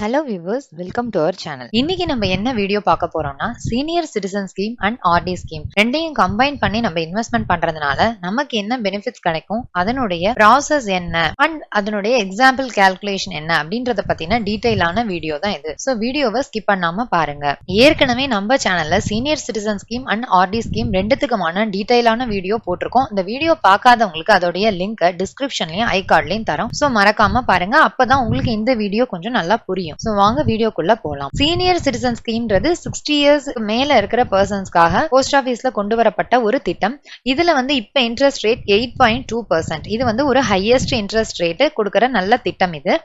Hello viewers, welcome to our channel. இன்னைக்கு நம்ம என்ன வீடியோ பார்க்க போறோம்னா senior citizen scheme and RD scheme ரெண்டையும் கம்பைன் பண்ணி நம்ம இன்வெஸ்ட்மெண்ட் பண்றதுனால நமக்கு என்ன பெனிஃபிட்ஸ் கிடைக்கும், அதனுடைய ப்ராசஸ் என்ன அண்ட் அதனுடைய எக்ஸாம்பிள் கால்குலேஷன் என்ன அப்படின்றத பத்தின டீடைலான வீடியோ தான் இது. சோ வீடியோவை ஸ்கிப் பண்ணாம பாருங்க. ஏற்கனவே நம்ம சேனல்ல senior citizen scheme and RD scheme ரெண்டுத்துக்குமான டீடைலான வீடியோ போட்டிருக்கோம். இந்த வீடியோ பார்க்காதவங்களுக்கு அதோடைய லிங்க் டிஸ்கிரிப்ஷன்லயும் ஐ கார்ட்லயும் தரோம். சோ மறக்காம பாருங்க, அப்பதான் உங்களுக்கு இந்த வீடியோ கொஞ்சம் நல்லா புரியும். சோ வாங்க வீடியோக்குள்ள போலாம். சீனியர் சிட்டிசன் ஸ்கீம்ன்றது 60 இயர்ஸ் மேல இருக்கிற பர்சன்ஸ்க்காக போஸ்ட் ஆபீஸ்ல கொண்டு வரப்பட்ட ஒரு திட்டம். இதுல இப்ப இன்ட்ரெஸ்ட் ரேட் 8.2%. இது ஒரு ஹையஸ்ட் இன்ட்ரெஸ்ட் ரேட் கொடுக்கிற நல்ல திட்டம் இது.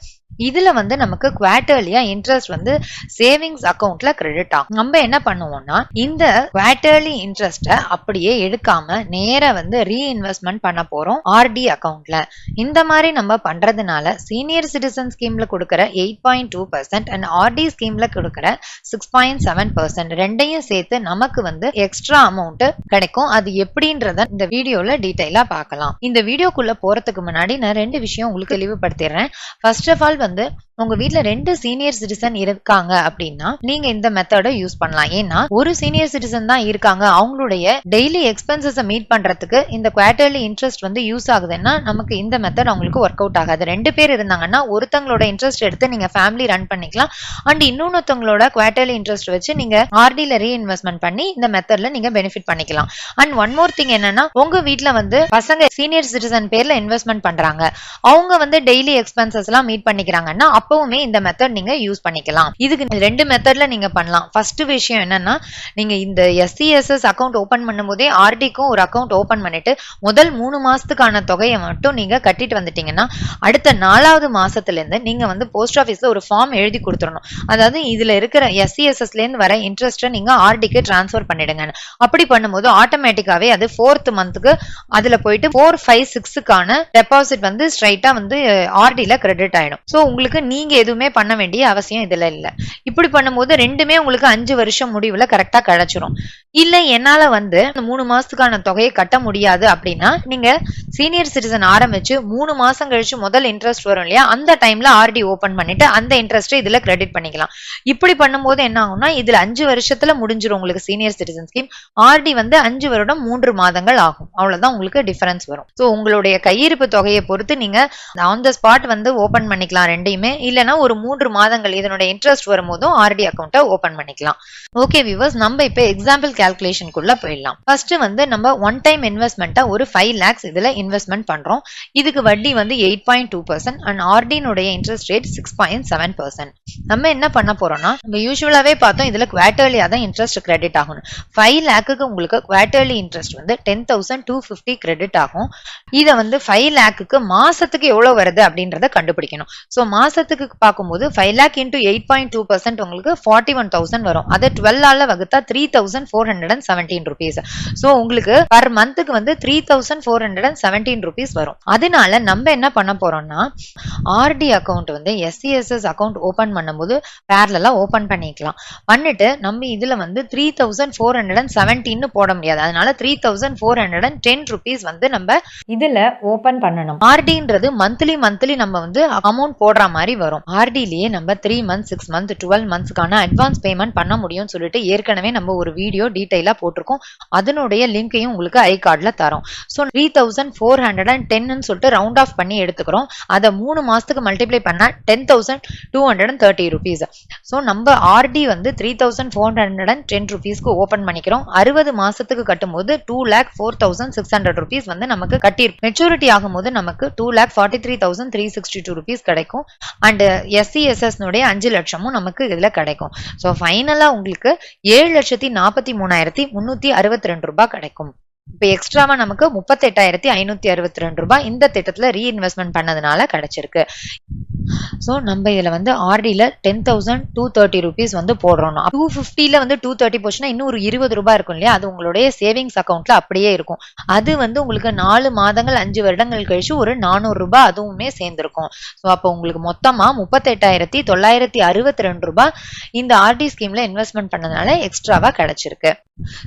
இதுல நமக்கு குவார்டர்லியா இன்ட்ரெஸ்ட் சேவிங்ஸ் அக்கவுண்ட்ல கிரெடிட் ஆகும். நம்ம என்ன பண்ணுவோம்னா இந்த குவார்டர்லி இன்ட்ரெஸ்ட அப்படியே எடுக்காம நேரா ரீஇன்வெஸ்ட்மெண்ட் பண்ண போறோம் ஆர்டி அக்கவுண்ட்ல. இந்த மாதிரி நம்ம பண்றதுனால சீனியர் சிட்டிசன் ஸ்கீம்ல கொடுக்கிற 8.2% அண்ட் ஆர்டி ஸ்கீம்ல கொடுக்கிற 6.7% ரெண்டையும் சேர்த்து நமக்கு எக்ஸ்ட்ரா அமௌண்ட் கிடைக்கும். அது எப்படின்றத இந்த வீடியோல டீடைலா பார்க்கலாம். இந்த வீடியோக்குள்ள போறதுக்கு முன்னாடி நான் ரெண்டு விஷயம் உங்களுக்கு தெளிவுபடுத்திடுறேன். ஃபர்ஸ்ட் ஆஃப் ஆல் உங்க வீட்ல 2 சீனியர் சிட்டிசன் இருக்காங்க அப்படின்னா நீங்க இந்த மெத்தட யூஸ் பண்ணலாம். ஏன்னா ஒரு சீனியர் சிட்டிசன் தான் இருக்காங்க, அவங்களுடைய டெய்லி எக்ஸ்பென்சஸ் மீட் பண்றதுக்கு இந்த குவார்டர்லி இன்ட்ரெஸ்ட் யூஸ் ஆகுதுன்னா நமக்கு இந்த மெத்தட் அவங்களுக்கு ஒர்க் அவுட் ஆகாது. 2 பேர் இருந்தாங்கன்னா ஒருத்தங்களோட இன்ட்ரெஸ்ட் எடுத்து நீங்க ஃபேமிலி ரன் பண்ணிக்கலாம் அண்ட் இன்னொருத்தவங்களோட குவார்டர்லி இன்ட்ரெஸ்ட் வச்சு நீங்க ஆர்டில ரீஇன்வெஸ்ட்மெண்ட் பண்ணி இந்த மெத்தட்ல நீங்க பெனிஃபிட் பண்ணிக்கலாம். அண்ட் ஒன் மோர் திங் என்னன்னா, உங்க வீட்ல பசங்க சீனியர் சிட்டிசன் பேர்ல இன்வெஸ்ட்மெண்ட் பண்றாங்க, அவங்க டெய்லி எக்ஸ்பென்சஸ் எல்லாம் மீட் பண்ணிக்கிறாங்கன்னா அப்பவுமே இந்த மெத்தட் நீங்க யூஸ் பண்ணிக்கலாம். இதுக்கு 2 மெத்தட்ல நீங்க பண்ணலாம். ஃபர்ஸ்ட் விஷயம் என்னன்னா, நீங்க இந்த SCSS அக்கவுண்ட் ஓபன் பண்ணும்போதே ஆர்டிக்கும் ஒரு அக்கவுண்ட் ஓபன் பண்ணிட்டு முதல் 3 மாசத்துக்கான தொகையை மட்டும் நீங்க கட்டிட்டு வந்துட்டீங்கன்னா அடுத்த 4வது மாசத்துல இருந்து நீங்க போஸ்ட் ஆபீஸ்ல ஒரு ஃபார்ம் எழுதி கொடுத்துடணும். அதாவது இதுல இருக்கிற SCSSல இருந்து வர இன்ட்ரெஸ்ட்டை நீங்க ஆர்டிக்கு டிரான்ஸ்ஃபர் பண்ணிடுங்க. அப்படி பண்ணும்போது ஆட்டோமேட்டிக்காவே அது 4th மந்த்துக்கு அதுல போயிட்டு 4, 5, 6க்கான டெபாசிட் ஸ்ட்ரைட்டா ஆர்டில கிரெடிட் ஆயிடும். சோ உங்களுக்கு நீங்க எதுவுமே பண்ண வேண்டிய அவசியம் இதுல இல்ல. இப்படி பண்ணும்போது ரெண்டுமே உங்களுக்கு 5 வருஷம் முடிவுல கரெக்டா கிடைச்சிரும். இல்ல என்னால 3 மாசத்துக்கான தொகையை கட்ட முடியாது அப்படின்னா நீங்க சீனியர் சிட்டிசன் ஆரம்பிச்சு 3 மாசம் கழிச்சு முதல் இன்ட்ரெஸ்ட் வரும் இல்லையா, அந்த டைம்ல ஆர்டி ஓபன் பண்ணிட்டு அந்த இன்ட்ரெஸ்ட் இதுல கிரெடிட் பண்ணிக்கலாம். இப்படி பண்ணும்போது என்ன ஆகும்னா இதுல 5 வருஷத்துல முடிஞ்சிரும் உங்களுக்கு சீனியர் சிட்டிசன் ஸ்கீம். ஆர்டி 5 வருடம் 3 மாதங்கள் ஆகும். அவ்வளவுதான் உங்களுக்கு டிஃபரன்ஸ் வரும். சோ உங்களுடைய கையிருப்பு தொகையை பொறுத்து நீங்க ஆன் த ஸ்பாட் ஓபன் பண்ணிக்கலாம் ரெண்டையுமே, இல்லனா ஒரு 3 மாதங்கள் இதனுடைய இன்ட்ரெஸ்ட் வரும்போதும் ஆர்டி அக்கவுண்ட்டை ஓபன் பண்ணிக்கலாம். ஓகே வியூவர்ஸ், நம்ம இப்ப எக்ஸாம்பிள் கால்குலேஷனுக்குள்ள போயிடலாம். ஃபர்ஸ்ட் நம்ம ஒன் டைம் இன்வெஸ்ட்மெண்ட்டா ஒரு 5 lakhs இதுல இன்வெஸ்ட்மெண்ட் பண்றோம். இதுக்கு வட்டி 8.2% அண்ட் ஆர்டினுடைய இன்ட்ரெஸ்ட் ரேட் 6.7%. நம்ம என்ன பண்ண போறோம்னா, நம்ம யூசுவலாவே பார்த்தோம் இதுல குவார்டர்லியா தான் இன்ட்ரெஸ்ட் கிரெடிட் ஆகும். 5 lakhக்கு உங்களுக்கு குவார்டர்லி இன்ட்ரெஸ்ட் 10,250 கிரெடிட் ஆகும். இத 5 lakhக்கு மாசத்துக்கு எவ்வளவு வருது அப்படின்றத கண்டுபிடிக்கணும். சோ மாசத்துக்கு பார்க்கும்போது 5 lakh into 8.2% உங்களுக்கு 41,000 வரும். அதை 12 ஆல வகுத்தா 3,417 rupees. சோ உங்களுக்கு பர் மந்த்துக்கு 3,417 rupees வரும். அதனால நம்ம என்ன பண்ண போறோம்னா RD account SCSS account open பண்ணும்போது பேரலலா ஓபன் பண்ணிக்கலாம். பண்ணிட்டு நம்ம இதுல 3,417 போட முடியாது. அதனால 3,410 rupees நம்ம இதுல ஓபன் பண்ணணும். ஆர்டின்றது மந்த்லி நம்ம அமௌண்ட் போடுற மாதிரி வரும். ஆர்டிலேயே நம்ம 3 months, 6 months, 12 monthsக்கான அட்வான்ஸ் பேமெண்ட் பண்ண முடியும்னு சொல்லிட்டு ஏற்கனவே நம்ம ஒரு வீடியோ டீடைலா போட்டிருக்கோம். அதனுடைய லிங்கையும் உங்களுக்கு ஐ கார்ட்ல தரோம். சோ 3,410 சொல்லிட்டு ரவுண்ட் ஆஃப் பண்ணி எடுத்துக்கிறோம். அதை 3 மாசத்துக்கு மல்டிப்ளை பண்ணா 10,230 rupees. சோ நம்ம ஆர்டி 3,410 rupeesக்கு ஓபன் பண்ணிக்கிறோம். 60 மாசத்துக்கு கட்டும்போது 2,04,600 rupees நமக்கு கட்டியிருக்கும். மெச்சூரிட்டி ஆகும்போது நமக்கு 2,43,362 rupees கிடைக்கும். அண்ட் SCSS 5 லட்சமும் நமக்கு இதுல கிடைக்கும். சோ ஃபைனலா உங்களுக்கு 7,43,362 ரூபாய் கிடைக்கும். இப்ப எக்ஸ்ட்ராவா நமக்கு 38,562 ரூபாய் இந்த திட்டத்துல ரீஇன்வெஸ்ட்மெண்ட் பண்ணதுனால கிடைச்சிருக்கு. சோ நம்ம இதுல ஆர்டில 10,230 rupees போடுறோம். 250ல 230 போச்சுன்னா இன்னும் ஒரு 20 ரூபாய் இருக்கும் இல்லையா, அது உங்களுடைய சேவிங்ஸ் அக்கவுண்ட்ல அப்படியே இருக்கும். அது உங்களுக்கு 4 மாதங்கள் 5 வருடங்கள் கழிச்சு ஒரு 400 ரூபாய் அதுவுமே சேர்ந்திருக்கும். சோ அப்ப உங்களுக்கு மொத்தமா 38,962 ரூபாய் இந்த ஆர்டி ஸ்கீம்ல இன்வெஸ்ட்மெண்ட் பண்ணதுனால எக்ஸ்ட்ராவா கிடைச்சிருக்கு.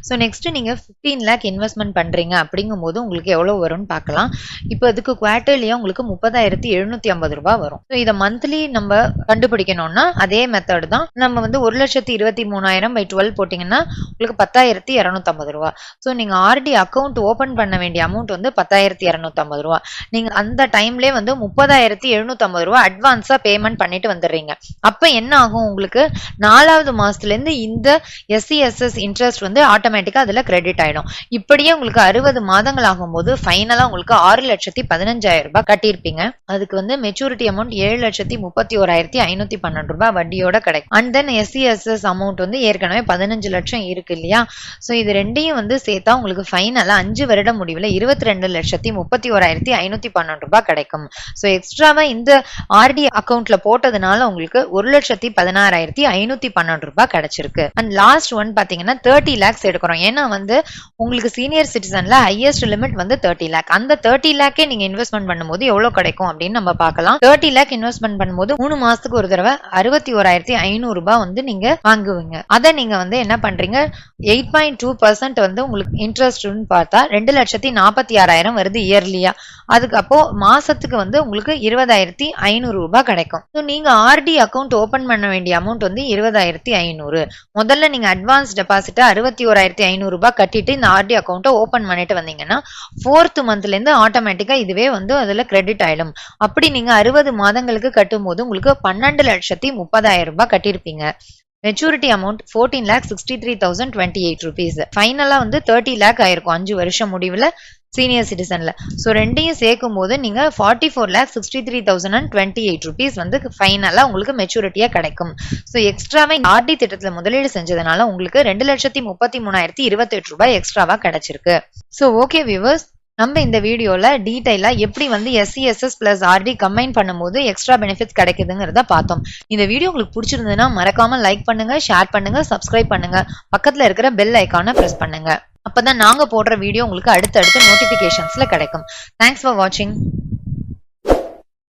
சோ நெக்ஸ்ட் நீங்க 15 lakh இன்வெஸ்ட்மெண்ட் பண்றீங்க அப்படிங்கும்போது உங்களுக்கு எவ்வளவு வரும்னு பார்க்கலாம். இப்போ அதுக்கு குவார்டர்லியா உங்களுக்கு 30,750 ரூபாய் வரும். இத இதை மந்த்லி நம்ம கண்டுபிடிக்கணும்னா அதே மெத்தட் தான். நம்ம வந்து 1,23,000 by 12 போட்டீங்கன்னா உங்களுக்கு 10,250 ரூபா. ஸோ நீங்க ஆர்டி அக்கௌண்ட் ஓபன் பண்ண வேண்டிய அமௌண்ட் வந்து 10,250 ரூபா. நீங்க அந்த டைம்லேயே வந்து 30,750 ரூபா அட்வான்ஸா பேமெண்ட் பண்ணிட்டு வந்துடுறீங்க. அப்ப என்ன ஆகும், உங்களுக்கு 4வது மாசத்துல இருந்து இந்த SCSS இன்ட்ரெஸ்ட் வந்து ஆட்டோமேட்டிக்கா அதுல கிரெடிட் ஆயிடும். இப்படியே உங்களுக்கு 60 மாதங்கள் ஆகும்போது ஃபைனலா உங்களுக்கு 6,15,000 ரூபாய் கட்டியிருப்பீங்க. அதுக்கு வந்து மெச்சூரிட்டி அமௌண்ட் 7,31,512 ரூபாய் வட்டியோட கிடைக்கும். அண்ட் தென் SCSS அமௌண்ட் வந்து ஏற்கனவே 15 லட்சம் இருக்கு இல்லையா? ஸோ இது ரெண்டையும் வந்து சேர்த்தா உங்களுக்கு ஃபைனலா 5 வருட முடிவில் 22,31,512 ரூபாய் கிடைக்கும். ஸோ எக்ஸ்ட்ராவா இந்த ஆர்டி அக்கௌண்ட்ல போட்டதுனால உங்களுக்கு 1,16,512 ரூபாய் கிடைச்சிருக்கு. அண்ட் லாஸ்ட் ஒன் பாத்தீங்கன்னா 30 lakhs எடுக்கிறோம். ஏன்னா வந்து உங்களுக்கு சீனியர் சிட்டிசன்ல ஹையஸ்ட் லிமிட் வந்து 30 lakh. அந்த 30 lakhே நீங்க இன்வெஸ்ட்மெண்ட் பண்ணும்போது எவ்வளவு கிடைக்கும் அப்படின்னு நம்ம பார்க்கலாம். 30 lakh இன்வெஸ்ட்மெண்ட் பண்ணும்போது 3 மாசத்துக்கு ஒரு தடவை 61,500 ரூபாய் வந்து நீங்க வாங்குவீங்க. அதை நீங்க வந்து என்ன பண்றீங்க, 8.2% வந்து உங்களுக்கு இன்ட்ரெஸ்ட்னு பார்த்தா 2,46,000 வருது இயர்லியா. அதுக்கு அப்போ மாசத்துக்கு வந்து உங்களுக்கு 20,500 ரூபாய் கிடைக்கும். ஸோ நீங்க ஆர்டி அக்கௌண்ட் ஓபன் பண்ண வேண்டிய அமௌண்ட் வந்து 20,500. முதல்ல நீங்க அட்வான்ஸ் டெபாசிட் 61,500 ரூபாய் கட்டிட்டு இந்த ஆர்டி அக்கௌண்ட்டை ஓபன் பண்ணிட்டு வந்தீங்கன்னா 4th மந்த்ல இருந்து ஆட்டோமேட்டிக்கா இதுவே வந்து அதுல கிரெடிட் ஆயிடும். அப்படி நீங்க 60 மாதங்களுக்கு கட்டும் போது உங்களுக்கு 12,30,000 ரூபாய் கட்டியிருப்பீங்க. Maturity amount 14,63,028 rupees. ஃபைனலா வந்து 30 lakh ஆயிருக்கும் 5 வருஷம் முடிவுல சீனியர் சிட்டிசன்ல. ஸோ ரெண்டையும் சேர்க்கும் போது நீங்க 44,63,028 rupees வந்து ஃபைனலா உங்களுக்கு மெச்சூரிட்டியா கிடைக்கும். ஸோ எக்ஸ்ட்ராவே ஆர்டி திட்டத்துல முதலீடு செஞ்சதுனால உங்களுக்கு 2,33,028 ரூபாய் எக்ஸ்ட்ராவா கிடைச்சிருக்கு. ஸோ ஓகே வியூவர்ஸ், நம்ம இந்த வீடியோல டீடைலா எப்படி வந்து SCSS பிளஸ் ஆர்டி கம்பைன் பண்ணும்போது எக்ஸ்ட்ரா பெனிஃபிட்ஸ் கிடைக்குதுங்கிறத பார்த்தோம். இந்த வீடியோ உங்களுக்கு பிடிச்சிருந்ததுன்னா மறக்காம லைக் பண்ணுங்க, ஷேர் பண்ணுங்க, சப்ஸ்கிரைப் பண்ணுங்க, பக்கத்துல இருக்கிற பெல் ஐக்கானை பிரஸ் பண்ணுங்க. அப்பதான் நாங்க போடுற வீடியோ உங்களுக்கு அடுத்தடுத்து நோட்டிபிகேஷன்ஸ்ல கிடைக்கும். தேங்க்ஸ் ஃபார் வாட்சிங்.